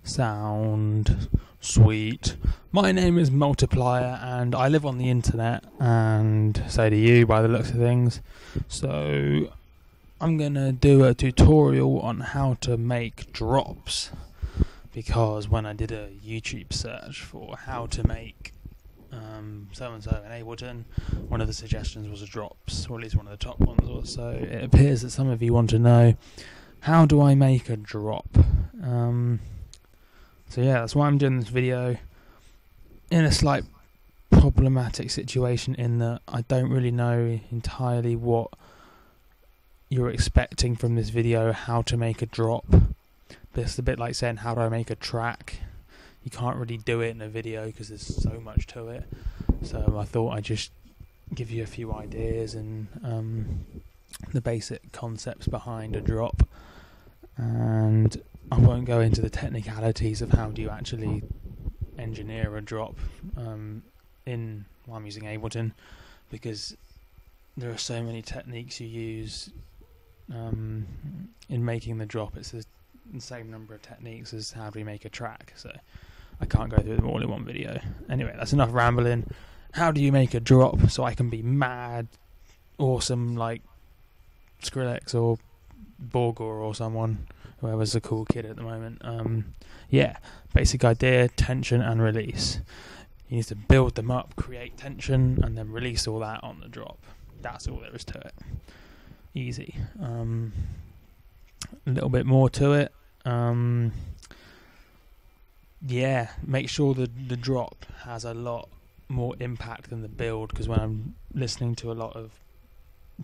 Sound sweet. My name is Multiplier and I live on the internet, and so do you by the looks of things. So I'm gonna do a tutorial on how to make drops, because when I did a YouTube search for how to make so and so in Ableton, one of the suggestions was drops, or at least one of the top ones or so. It appears that some of you want to know, how do I make a drop? So yeah, that's why I'm doing this video, in a slight problematic situation in that I don't really know entirely what you're expecting from this video, how to make a drop. But it's a bit like saying, how do I make a track? You can't really do it in a video because there's so much to it. So I thought I'd just give you a few ideas and the basic concepts behind a drop. And I won't go into the technicalities of how do you actually engineer a drop while I'm using Ableton, because there are so many techniques you use in making the drop. It's the same number of techniques as how do we make a track, so I can't go through them all in one video. Anyway, that's enough rambling. How do you make a drop so I can be mad awesome like Skrillex or Borgor or someone, whoever's a cool kid at the moment? Yeah, basic idea: tension and release. You need to build them up, create tension, and then release all that on the drop. That's all there is to it. Easy. A little bit more to it. Yeah, make sure the drop has a lot more impact than the build, because when I'm listening to a lot of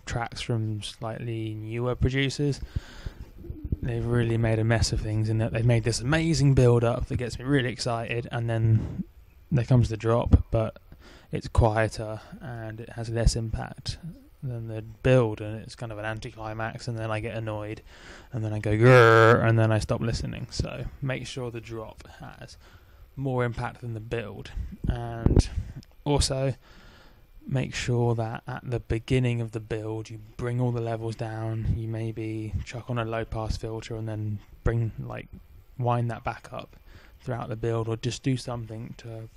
tracks from slightly newer producers, they've really made a mess of things in that they've made this amazing build up that gets me really excited, and then there comes the drop, but it's quieter and it has less impact than the build, and it's kind of an anticlimax, and then I get annoyed, and then I go grrr, and then I stop listening. So make sure the drop has more impact than the build, and also make sure that at the beginning of the build you bring all the levels down. You maybe chuck on a low pass filter and then wind that back up throughout the build, or just do something to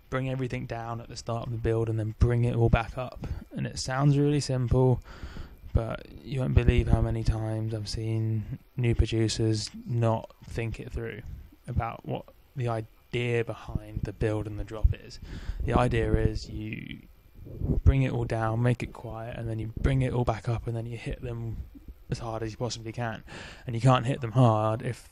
bring everything down at the start of the build and then bring it all back up. And it sounds really simple, but you won't believe how many times I've seen new producers not think it through about what the idea behind the build and the drop is. The idea is you bring it all down, make it quiet, and then you bring it all back up, and then you hit them as hard as you possibly can. And you can't hit them hard if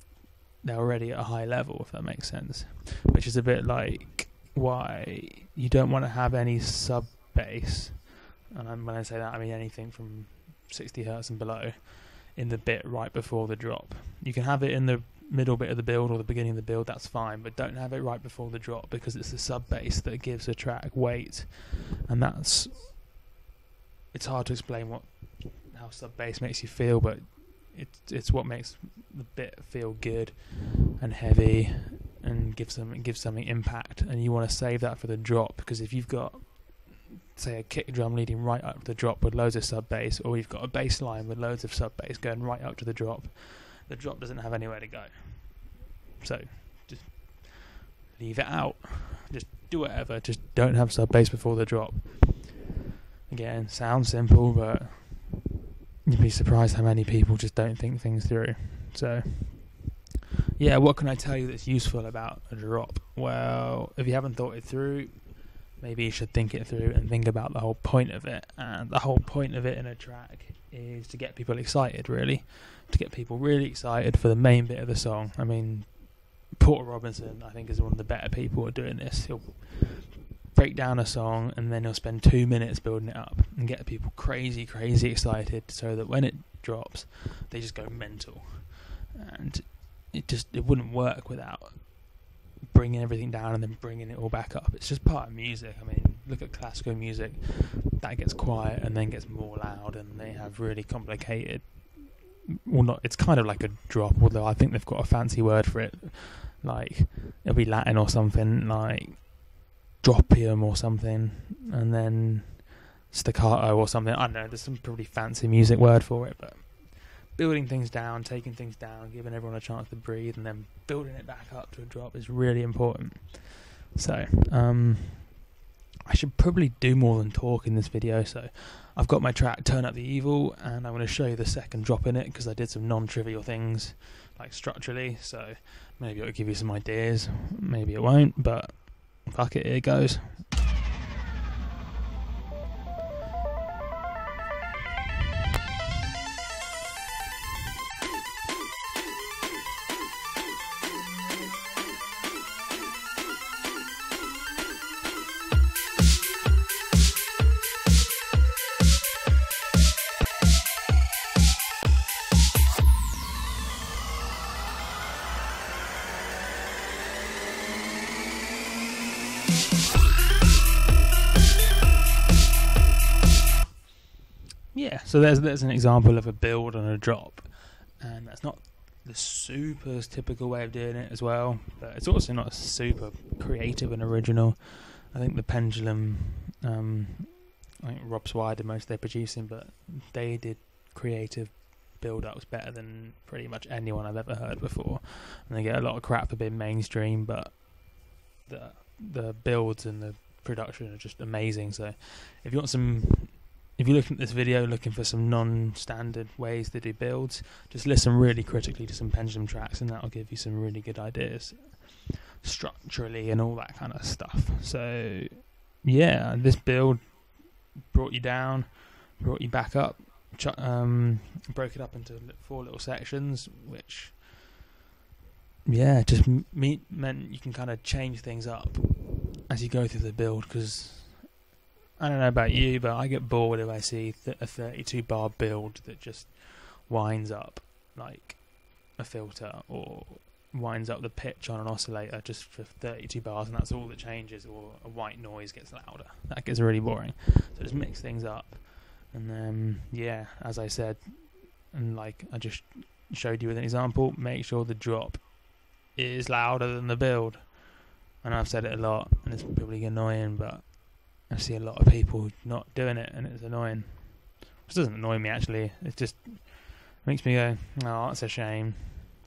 they're already at a high level, if that makes sense. Which is a bit like why you don't want to have any sub bass, and when I say that I mean anything from 60 Hz and below, in the bit right before the drop. You can have it in the middle bit of the build or the beginning of the build, that's fine, but don't have it right before the drop, because it's the sub bass that gives a track weight, and it's hard to explain how sub bass makes you feel, but it's what makes the bit feel good and heavy and gives something impact. And you want to save that for the drop, because if you've got, say, a kick drum leading right up to the drop with loads of sub bass, or you've got a bass line with loads of sub bass going right up to the drop doesn't have anywhere to go. So just leave it out, just do whatever, just don't have sub bass before the drop. Again, sounds simple, but you'd be surprised how many people just don't think things through. So yeah, what can I tell you that's useful about a drop? Well, if you haven't thought it through, maybe you should think it through and think about the whole point of it. And the whole point of it in a track is to get people excited, really. To get people really excited for the main bit of the song. I mean, Porter Robinson, I think, is one of the better people at doing this. He'll break down a song and then he'll spend 2 minutes building it up and get people crazy excited, so that when it drops, they just go mental. And it wouldn't work without bringing everything down and then bringing it all back up. It's just part of music. I mean, look at classical music, that gets quiet and then gets more loud, and they have really complicated, well, not, it's kind of like a drop, although I think they've got a fancy word for it, like it'll be Latin or something, like dropium or something, and then staccato or something. I don't know, there's some pretty fancy music word for it, but building things down, taking things down, giving everyone a chance to breathe, and then building it back up to a drop is really important. So, I should probably do more than talk in this video. So, I've got my track Turn Up the Evil, and I'm going to show you the second drop in it because I did some non-trivial things, like structurally. So, maybe it'll give you some ideas, maybe it won't, but fuck it, here it goes. Yeah, so there's an example of a build and a drop, and that's not the super typical way of doing it as well, but it's also not super creative and original. I think the Pendulum, I think Rob Swire did most of their producing, but they did creative build-ups better than pretty much anyone I've ever heard before, and they get a lot of crap for being mainstream, but the builds and the production are just amazing. So if you're looking at this video looking for some non-standard ways to do builds, just listen really critically to some Pendulum tracks, and that'll give you some really good ideas structurally and all that kind of stuff. So yeah, this build brought you down, brought you back up, broke it up into 4 little sections, which just meant you can kind of change things up as you go through the build, because I don't know about you, but I get bored if I see a 32 bar build that just winds up like a filter or winds up the pitch on an oscillator just for 32 bars, and that's all that changes, or a white noise gets louder. That gets really boring. So just mix things up, and then as I said, and like I just showed you with an example, make sure the drop is louder than the build. I know I've said it a lot, and it's probably annoying, but I see a lot of people not doing it, and it's annoying. It doesn't annoy me actually. It just makes me go, "Oh, that's a shame."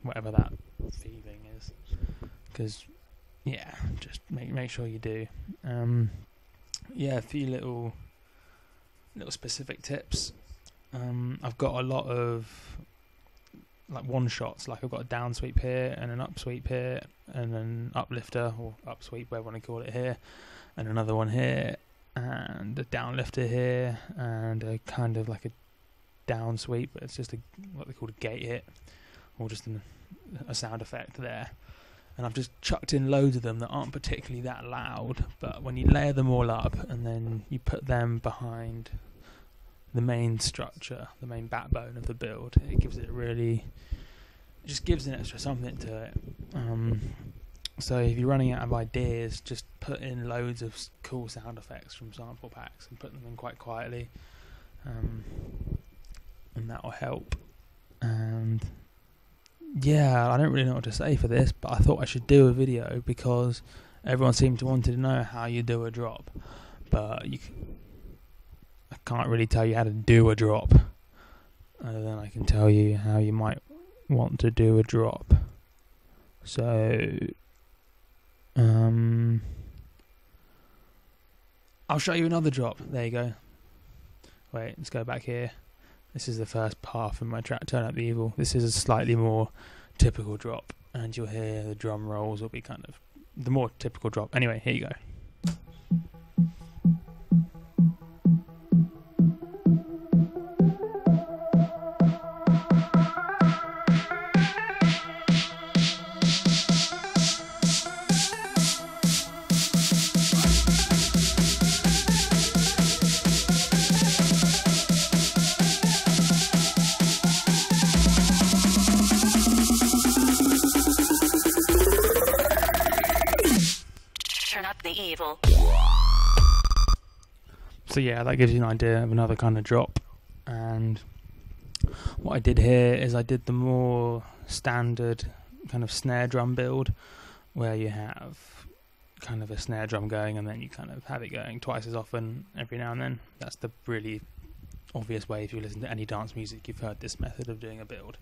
Whatever that feeling is, because just make sure you do. A few little specific tips. I've got a lot of like one shots. Like I've got a down sweep here and an up sweep here, and an uplifter or up sweep, whatever you want to call it, here, and another one here, and a down lifter here, and a kind of like a down sweep, but it's just what they call a gate hit, or just a sound effect there. And I've just chucked in loads of them that aren't particularly that loud, but when you layer them all up and then you put them behind the main structure, the main backbone of the build, it just gives an extra something to it. So if you're running out of ideas, just put in loads of cool sound effects from sample packs and put them in quite quietly, and that will help. And I don't really know what to say for this, but I thought I should do a video because everyone seemed to want to know how you do a drop, but I can't really tell you how to do a drop, other than I can tell you how you might want to do a drop. So I'll show you another drop. There you go. Wait, let's go back here. This is the first part of my track Turn Up the Evil. This is a slightly more typical drop, and you'll hear the drum rolls will be kind of the more typical drop. Anyway, here you go. Evil. So that gives you an idea of another kind of drop. And what I did here is I did the more standard kind of snare drum build, where you have kind of a snare drum going and then you kind of have it going twice as often every now and then. That's the really obvious way. If you listen to any dance music, you've heard this method of doing a build.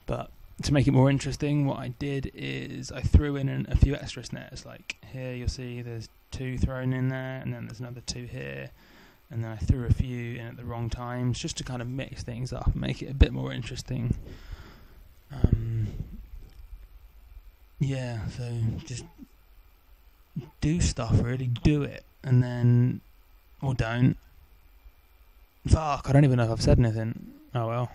But to make it more interesting, what I did is I threw in a few extra snares. Like here you'll see there's 2 thrown in there, and then there's another 2 here, and then I threw a few in at the wrong times just to kind of mix things up and make it a bit more interesting. Yeah, so just do stuff, really do it, and then, or don't. Fuck, I don't even know if I've said anything. Oh well.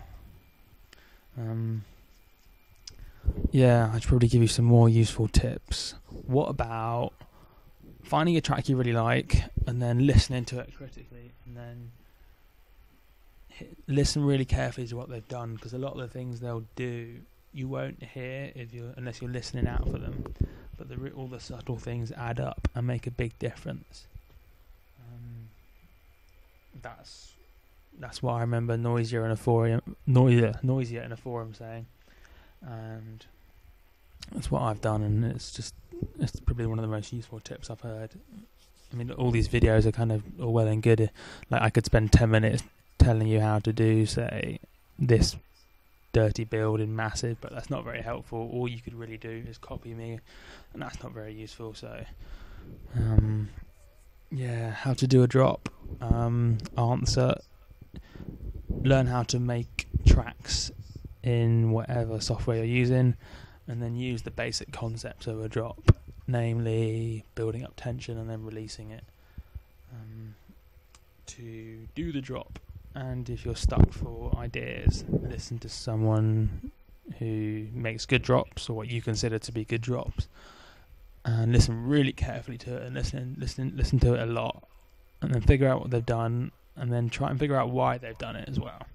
Yeah, I should probably give you some more useful tips. What about finding a track you really like and then listening to it critically, and then listen really carefully to what they've done, because a lot of the things they'll do you won't hear unless you're listening out for them, but all the subtle things add up and make a big difference. That's what I remember Noisier in a forum saying, and that's what I've done, and it's probably one of the most useful tips I've heard. I mean, all these videos are kind of all well and good. Like, I could spend 10 minutes telling you how to do, say, this dirty build in Massive, but that's not very helpful. All you could really do is copy me, and that's not very useful. So yeah, how to do a drop, answer, learn how to make tracks in whatever software you're using, and then use the basic concepts of a drop, namely building up tension and then releasing it, to do the drop. And if you're stuck for ideas, listen to someone who makes good drops, or what you consider to be good drops, and listen really carefully to it, and listen to it a lot, and then figure out what they've done, and then try and figure out why they've done it as well.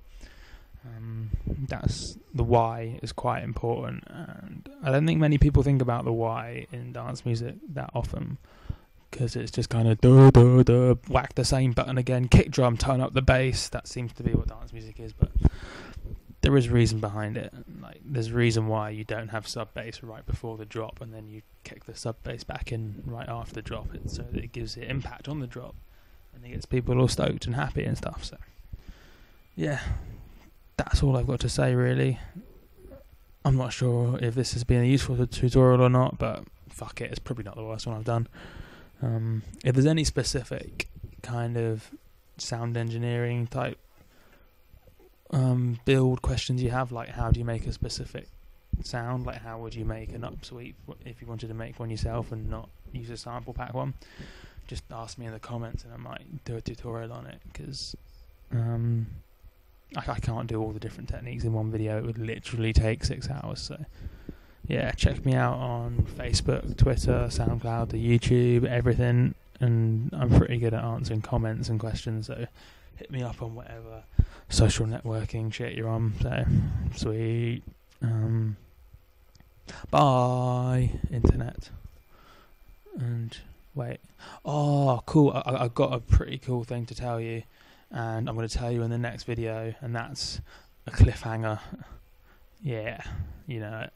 That's the why is quite important, and I don't think many people think about the why in dance music that often, because it's just kind of duh, duh, duh, whack the same button again, kick drum, turn up the bass. That seems to be what dance music is, but there is reason behind it. Like, there's a reason why you don't have sub bass right before the drop, and then you kick the sub bass back in right after the drop, so that it gives it impact on the drop, and it gets people all stoked and happy and stuff. So yeah, that's all I've got to say, really. I'm not sure if this has been a useful tutorial or not, but fuck it, it's probably not the worst one I've done. If there's any specific kind of sound engineering type build questions you have, like how do you make a specific sound, like how would you make an upsweep if you wanted to make one yourself and not use a sample pack one, just ask me in the comments and I might do a tutorial on it, because I can't do all the different techniques in one video. It would literally take 6 hours. So yeah, check me out on Facebook, Twitter, SoundCloud, the YouTube, everything, and I'm pretty good at answering comments and questions, so hit me up on whatever social networking shit you're on. So sweet. Bye, internet. And wait, oh cool, I've got a pretty cool thing to tell you, and I'm going to tell you in the next video, and that's a cliffhanger. Yeah, you know it.